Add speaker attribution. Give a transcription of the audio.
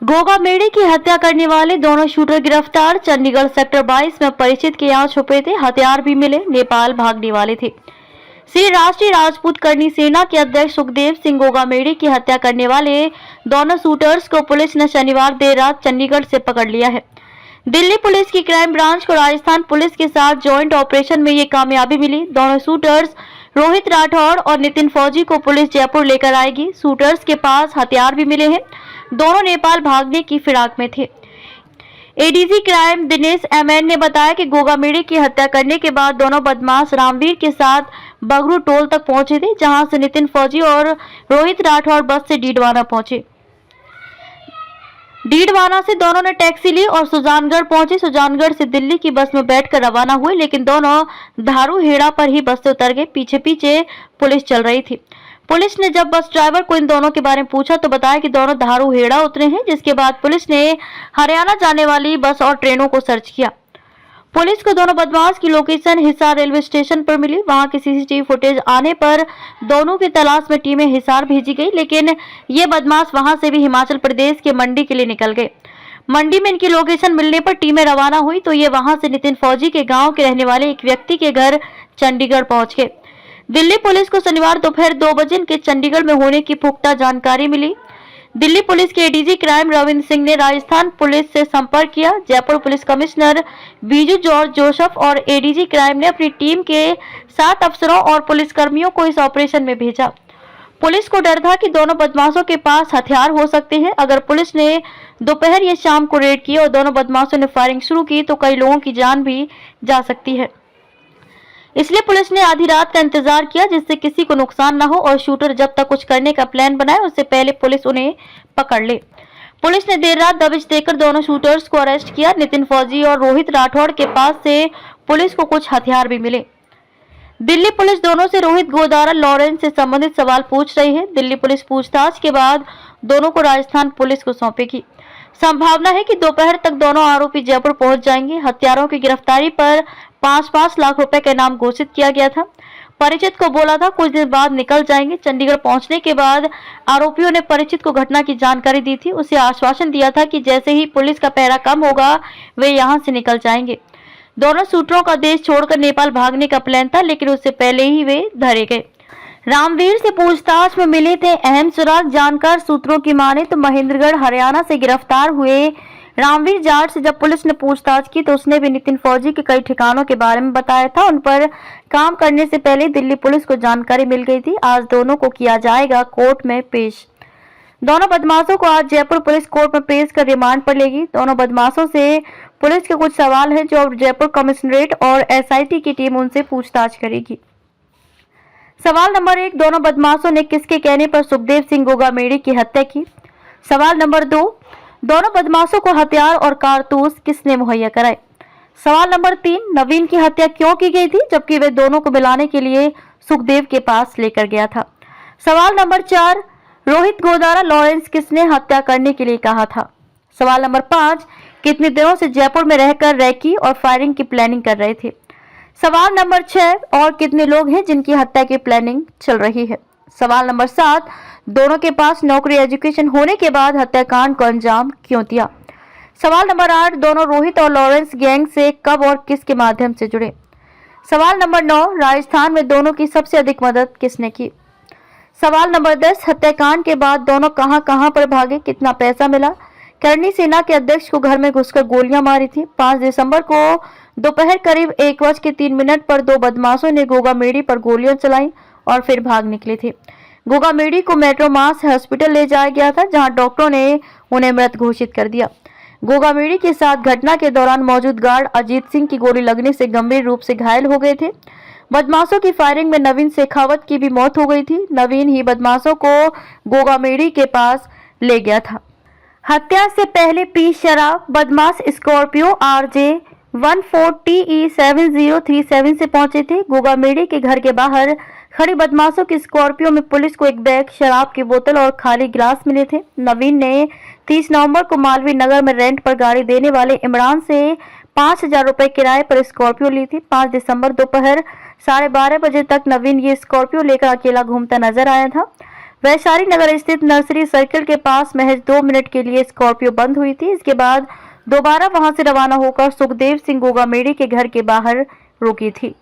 Speaker 1: गोगा मेढ़े की हत्या करने वाले दोनों शूटर गिरफ्तार। चंडीगढ़ सेक्टर 22 में परिचित के यहाँ छुपे थे, हथियार भी मिले, नेपाल भागने वाले थे। श्री राष्ट्रीय राजपूत करनी सेना के अध्यक्ष सुखदेव सिंह गोगा मेढ़े की हत्या करने वाले दोनों शूटर्स को पुलिस ने शनिवार देर रात चंडीगढ़ से पकड़ लिया है। दिल्ली पुलिस की क्राइम ब्रांच को राजस्थान पुलिस के साथ जॉइंट ऑपरेशन में ये कामयाबी मिली। दोनों शूटर्स रोहित राठौड़ और नितिन फौजी को पुलिस जयपुर लेकर आएगी। शूटर्स के पास हथियार भी मिले हैं। दोनों नेपाल भागने की फिराक में थे। एडीजी क्राइम दिनेश एमएन ने बताया कि गोगा मेढ़े की हत्या करने के बाद दोनों बदमाश रामवीर के साथ बगरू टोल तक पहुंचे थे, जहां से नितिन फौजी और रोहित राठौड़ बस से डीडवाना पहुंचे। डीडवाना से दोनों ने टैक्सी ली और सुजानगढ़ पहुंचे। सुजानगढ़ से दिल्ली की बस में बैठकर रवाना हुए, लेकिन दोनों धारूहेड़ा पर ही बस से उतर गए। पीछे पीछे पुलिस चल रही थी। पुलिस ने जब बस ड्राइवर को इन दोनों के बारे में पूछा तो बताया कि दोनों धारूहेड़ा उतरे हैं, जिसके बाद पुलिस ने हरियाणा जाने वाली बस और ट्रेनों को सर्च किया। पुलिस को दोनों बदमाश की लोकेशन हिसार रेलवे स्टेशन पर मिली। वहां की सीसीटीवी फुटेज आने पर दोनों की तलाश में टीमें हिसार भेजी गई, लेकिन ये बदमाश वहां से भी हिमाचल प्रदेश के मंडी के लिए निकल गए। मंडी में इनकी लोकेशन मिलने पर टीमें रवाना हुई तो ये वहां से नितिन फौजी के गांव के रहने वाले एक व्यक्ति के घर चंडीगढ़ पहुंच गए। दिल्ली पुलिस को शनिवार दोपहर 2 बजे इनके चंडीगढ़ में होने की पुख्ता जानकारी मिली। दिल्ली पुलिस के एडीजी क्राइम रविंद्र सिंह ने राजस्थान पुलिस से संपर्क किया। Jaipur police commissioner Biju George Joseph और एडीजी क्राइम ने अपनी टीम के 7 अफसरों और पुलिसकर्मियों को इस ऑपरेशन में भेजा। पुलिस को डर था कि दोनों बदमाशों के पास हथियार हो सकते हैं। अगर पुलिस ने दोपहर या शाम को रेड किया और दोनों बदमाशों ने फायरिंग शुरू की तो कई लोगों की जान भी जा सकती है। इसलिए पुलिस ने आधी रात का इंतजार किया, जिससे किसी को नुकसान न हो और शूटर जब तक कुछ करने का प्लान बनाए उससे पहले पुलिस उन्हें पकड़ ले। पुलिस ने देर रात दबिश देकर दोनों शूटर्स को अरेस्ट किया। नितिन फौजी और रोहित राठौड़ के पास से पुलिस को कुछ हथियार भी मिले। दिल्ली पुलिस दोनों से रोहित गोदारा लॉरेंस से संबंधित सवाल पूछ रही है। दिल्ली पुलिस पूछताछ के बाद दोनों को राजस्थान पुलिस को सौंपेगी। संभावना है कि दोपहर तक दोनों आरोपी जयपुर पहुंच जाएंगे। हत्यारों की गिरफ्तारी पर 5-5 लाख रुपए का इनाम घोषित किया गया था। परिचित को बोला था कुछ दिन बाद निकल जाएंगे। चंडीगढ़ पहुंचने के बाद आरोपियों ने परिचित को घटना की जानकारी दी थी। उसे आश्वासन दिया था कि जैसे ही पुलिस का पहरा कम होगा वे यहां से निकल जाएंगे। दोनों शूटरों का देश छोड़कर नेपाल भागने का प्लान था, लेकिन उससे पहले ही वे धरे गए। रामवीर से पूछताछ में मिले थे अहम सुराग। जानकार सूत्रों की माने तो महेंद्रगढ़ हरियाणा से गिरफ्तार हुए रामवीर जाट से जब पुलिस ने पूछताछ की तो उसने भी नितिन फौजी के कई ठिकानों के बारे में बताया था। उन पर काम करने से पहले दिल्ली पुलिस को जानकारी मिल गई थी। आज दोनों को किया जाएगा कोर्ट में पेश। दोनों बदमाशों को आज जयपुर पुलिस कोर्ट में पेश कर रिमांड पर लेगी। दोनों बदमाशों से पुलिस के कुछ सवाल हैं जो अब जयपुर कमिश्नरेट और एसआईटी की टीम उनसे पूछताछ करेगी। सवाल नंबर 1, दोनों बदमाशों ने किसके कहने पर सुखदेव सिंह गोगा मेढ़े की हत्या की? सवाल नंबर 2, दोनों बदमाशों को हथियार और कारतूस किसने मुहैया कराए? सवाल नंबर 3, नवीन की हत्या क्यों की गई थी जबकि वे दोनों को मिलाने के लिए सुखदेव के पास लेकर गया था? सवाल नंबर 4, रोहित गोदारा लॉरेंस किसने हत्या करने के लिए कहा था? सवाल नंबर 5, कितने दिनों से जयपुर में रहकर रैकी और फायरिंग की प्लानिंग कर रहे थे? सवाल नंबर 6, और कितने लोग हैं जिनकी हत्या की प्लानिंग चल रही है? सवाल नंबर 7, दोनों के पास नौकरी एजुकेशन होने के बाद हत्याकांड को अंजाम क्यों दिया? सवाल नंबर 8, दोनों रोहित और लॉरेंस गैंग से कब और किसके माध्यम से जुड़े? सवाल नंबर 9, राजस्थान में दोनों की सबसे अधिक मदद किसने की? सवाल नंबर 10, हत्याकांड के बाद दोनों कहां पर भागे, कितना पैसा मिला? करनी सेना के अध्यक्ष को घर में घुसकर गोलियां मारी थी। 5 दिसंबर को दोपहर करीब 1:03 पर 2 बदमाशों ने गोगा मेढ़े पर गोलियां चलाई और फिर भाग निकले थे। गोगा मेढ़े को मेट्रो मास हॉस्पिटल ले जाया गया था, जहां डॉक्टरों ने उन्हें मृत घोषित कर दिया। गोगा मेढ़े के साथ घटना के दौरान मौजूद गार्ड अजीत सिंह की गोली लगने से गंभीर रूप से घायल हो गए थे। बदमाशों की फायरिंग में नवीन शेखावत की भी मौत हो गई थी। नवीन ही बदमाशों को गोगा मेढ़े के पास ले गया था। हत्या से पहले पी शराब। बदमाश स्कॉर्पियो RJ 14TE 7037 से पहुंचे थे। गोगा मेढ़े के घर के बाहर खड़ी बदमाशों की स्कॉर्पियो में पुलिस को एक बैग, शराब की बोतल और खाली गिलास मिले थे। नवीन ने 30 नवंबर को मालवीय नगर में रेंट पर गाड़ी देने वाले इमरान से 5000 रुपए किराए पर स्कॉर्पियो ली थी। 5 दिसंबर दोपहर 12:30 बजे तक नवीन ये स्कॉर्पियो लेकर अकेला घूमता नजर आया था। वैशाली नगर स्थित नर्सरी सर्किल के पास महज 2 मिनट के लिए स्कॉर्पियो बंद हुई थी। इसके बाद दोबारा वहां से रवाना होकर सुखदेव सिंह गोगामेड़ी के घर के बाहर रुकी थी।